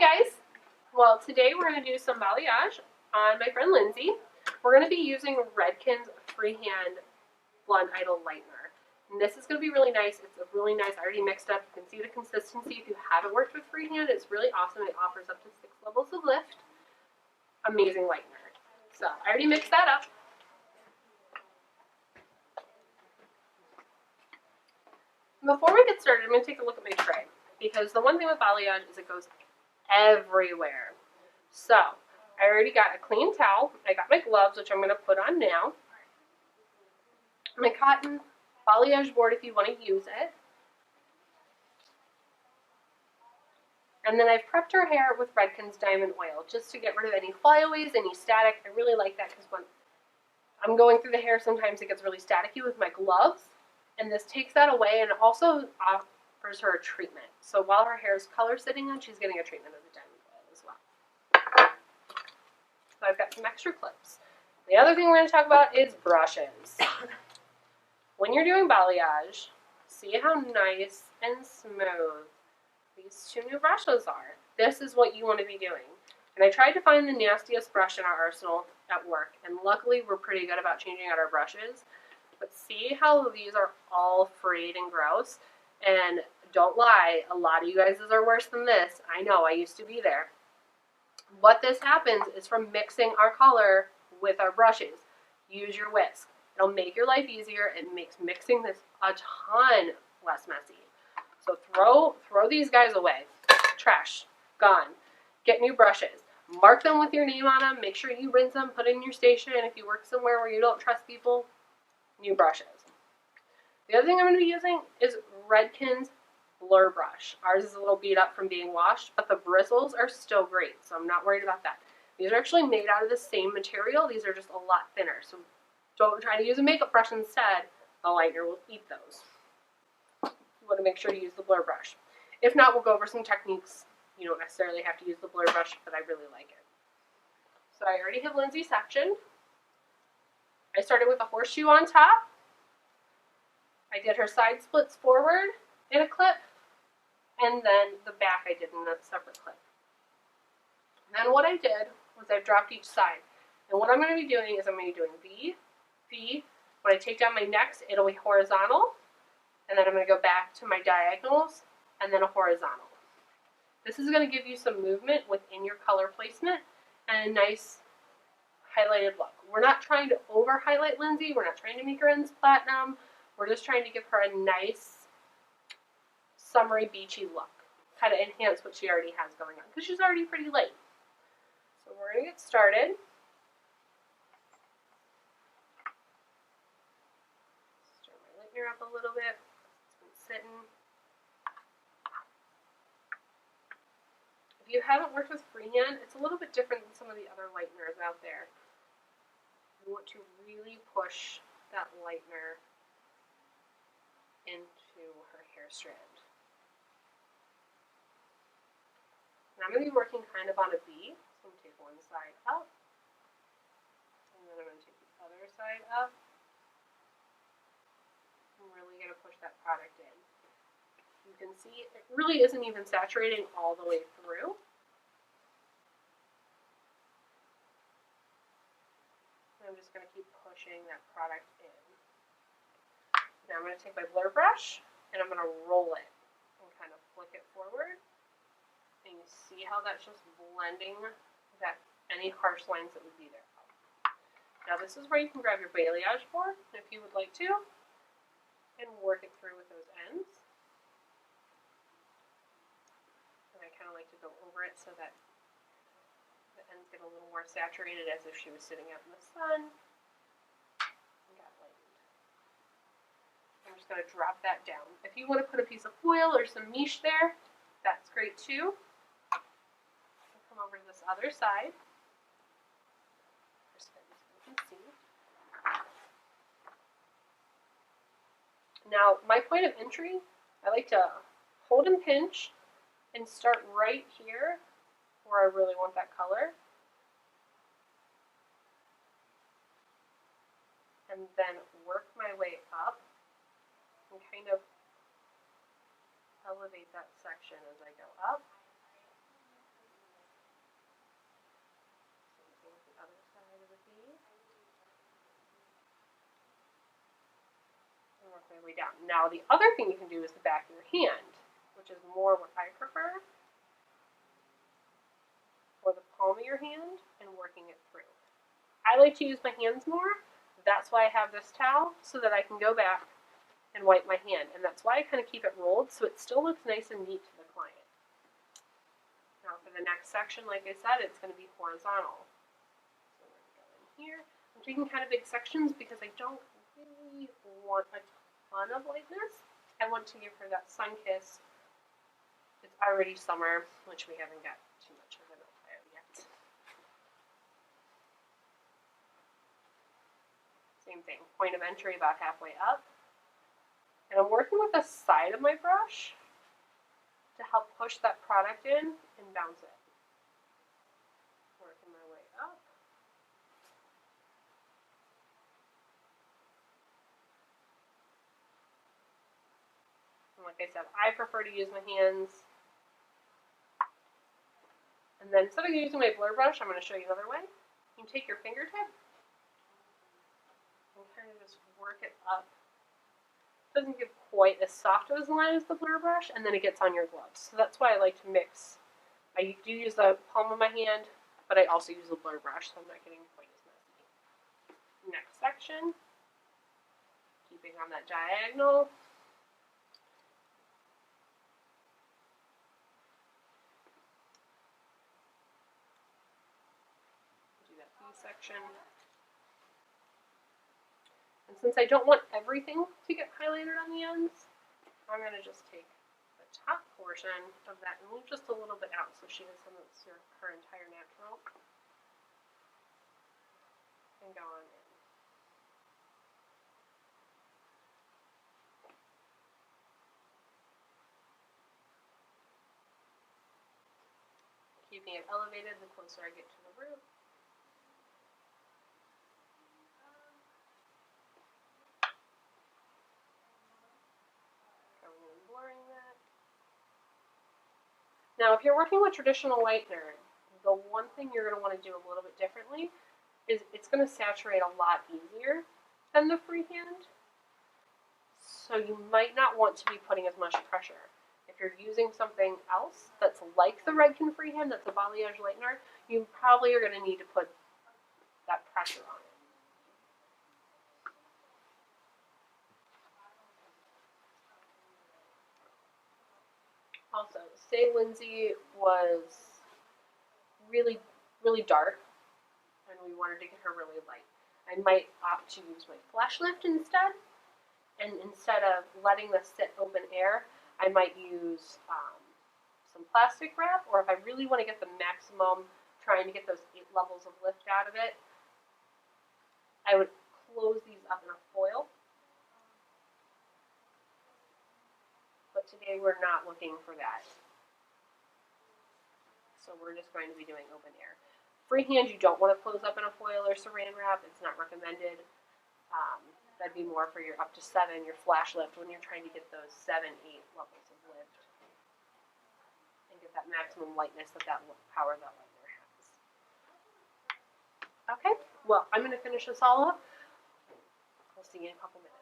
Hey guys! Well, today we're going to do some balayage on my friend Lindsay. We're going to be using Redken's Free Hand Blend Idol Lightener. And this is going to be really nice. It's a really nice, I already mixed up. You can see the consistency. If you haven't worked with Free Hand, it's really awesome. It offers up to 6 levels of lift. Amazing lightener. So, I already mixed that up. Before we get started, I'm going to take a look at my tray. Because the one thing with balayage is it goes everywhere. So, I already got a clean towel. I got my gloves, which I'm going to put on now. My cotton balayage board if you want to use it. And then I've prepped her hair with Redken's Diamond Oil just to get rid of any flyaways, any static. I really like that because when I'm going through the hair, sometimes it gets really staticky with my gloves. And this takes that away, and it also offers her a treatment. So while her hair is color sitting on, she's getting a treatment of the diamond oil as well. So I've got some extra clips. The other thing we're going to talk about is brushes. When you're doing balayage, see how nice and smooth these two new brushes are. This is what you want to be doing. And I tried to find the nastiest brush in our arsenal at work, and luckily we're pretty good about changing out our brushes. But see how these are all frayed and gross? And don't lie, a lot of you guys are worse than this. I know, I used to be there. What this happens is from mixing our color with our brushes. Use your whisk. It'll make your life easier. It makes mixing this a ton less messy. So throw these guys away. Trash. Gone. Get new brushes. Mark them with your name on them. Make sure you rinse them. Put it in your station. If you work somewhere where you don't trust people, new brushes. The other thing I'm going to be using is Redken's Blur Brush. Ours is a little beat up from being washed, but the bristles are still great, so I'm not worried about that. These are actually made out of the same material. These are just a lot thinner, so don't try to use a makeup brush instead. The lightener will eat those. You want to make sure to use the Blur Brush. If not, we'll go over some techniques. You don't necessarily have to use the Blur Brush, but I really like it. So I already have Lindsay sectioned. I started with a horseshoe on top. I did her side splits forward in a clip, and then the back I did in a separate clip. And then what I did was I dropped each side. And what I'm going to be doing is I'm going to be doing V, V. When I take down my necks, it'll be horizontal, and then I'm going to go back to my diagonals, and then a horizontal. This is going to give you some movement within your color placement and a nice highlighted look. We're not trying to over-highlight Lindsay. We're not trying to make her ends platinum. We're just trying to give her a nice, summery, beachy look. Kind of enhance what she already has going on, because she's already pretty light. So we're going to get started. Stir my lightener up a little bit. It's been sitting. If you haven't worked with Free Hand, it's a little bit different than some of the other lighteners out there. You want to really push that lightener into her hair strand. And I'm going to be working kind of on a V. So I'm going to take one side up, and then I'm going to take the other side up. I'm really going to push that product in. You can see it really isn't even saturating all the way through. I'm just going to keep pushing that product in. Now I'm going to take my blur brush and I'm going to roll it and kind of flick it forward. And you see how that's just blending that any harsh lines that would be there. Now this is where you can grab your balayage board if you would like to and work it through with those ends. And I kind of like to go over it so that the ends get a little more saturated as if she was sitting out in the sun. And got lightened. I'm just going to drop that down. If you want to put a piece of foil or some niche there, that's great too. I'll come over to this other side. Just so you can see. Now, my point of entry, I like to hold and pinch and start right here where I really want that color. And then work my way up and kind of elevate that section as I go up. the way down. Now the other thing you can do is the back of your hand, which is more what I prefer, or the palm of your hand and working it through. I like to use my hands more. That's why I have this towel, so that I can go back and wipe my hand. And that's why I kind of keep it rolled so it still looks nice and neat to the client. Now for the next section, like I said, it's going to be horizontal. So we're going to go in here. I'm taking kind of big sections because I don't really want a ton of lightness. I want to give her that sun-kissed. It's already summer, which we haven't got too much of an out yet. Same thing, point of entry about halfway up. And I'm working with the side of my brush to help push that product in and bounce it. Working my way up. And like I said, I prefer to use my hands. And then instead of using my blur brush, I'm going to show you another way. You can take your fingertip and kind of just work it up. It doesn't get quite as soft of a line as the blur brush, and then it gets on your gloves. So that's why I like to mix. I do use the palm of my hand, but I also use the blur brush, so I'm not getting quite as messy. Next section, keeping on that diagonal. Do that B section. And since I don't want everything to get highlighted on the ends, I'm going to just take the top portion of that and leave just a little bit out so she has some of her entire natural. And go on in. Keeping it elevated the closer I get to the root. Now, if you're working with traditional lightener, the one thing you're going to want to do a little bit differently is it's going to saturate a lot easier than the freehand. So you might not want to be putting as much pressure. If you're using something else that's like the Redken Free Hand, that's a balayage lightener, you probably are going to need to put that pressure on it. Also, say Lindsay was really, really dark and we wanted to get her really light. I might opt to use my flash lift instead. And instead of letting this sit open air, I might use some plastic wrap, or if I really want to get the maximum, trying to get those 8 levels of lift out of it, I would close these up in a foil. But today we're not looking for that. So we're just going to be doing open air. Freehand, you don't want to close up in a foil or saran wrap. It's not recommended. That'd be more for your up to 7, your flash lift, when you're trying to get those 7, 8 levels of lift. And get that maximum lightness that power that lightener has. Okay, well, I'm going to finish this all up. I'll see you in a couple minutes.